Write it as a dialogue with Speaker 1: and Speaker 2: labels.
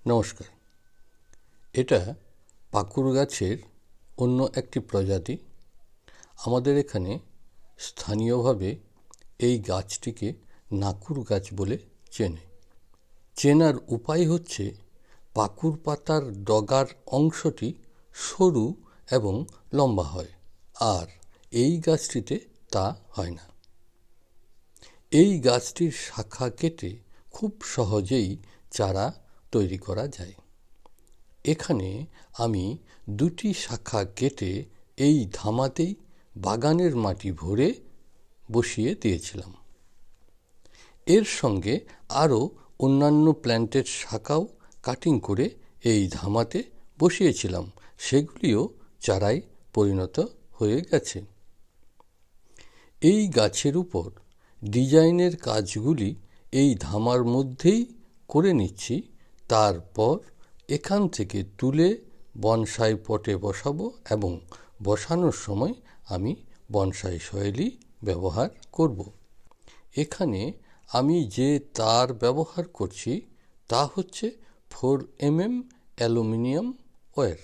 Speaker 1: নমস্কার। এটা পাকুর গাছের অন্য একটি প্রজাতি। আমাদের এখানে স্থানীয়ভাবে এই গাছটিকে নাকুর গাছ বলে চেনে। চেনার উপায় হচ্ছে পাকুর পাতার ডগার অংশটি সরু এবং লম্বা হয়, আর এই গাছটিতে তা হয় না। এই গাছটির শাখা কেটে খুব সহজেই চারা তৈরি করা যায়। এখানে আমি দুটি শাখা কেটে এই ধামাতেই বাগানের মাটি ভরে বসিয়ে দিয়েছিলাম। এর সঙ্গে আরও অন্যান্য প্ল্যান্টের শাখাও কাটিং করে এই ধামাতে বসিয়েছিলাম, সেগুলিও চারায় পরিণত হয়ে গেছে। এই গাছের উপর ডিজাইনের কাজগুলি এই ধামার মধ্যেই করে নিচ্ছি। তারপর এখান থেকে তুলে বনসাই পটে বসাবো এবং বসানোর সময় আমি বনসাই সয়েলই ব্যবহার করব। এখানে আমি যে তার ব্যবহার করছি তা হচ্ছে 4mm অ্যালুমিনিয়াম ওয়্যার।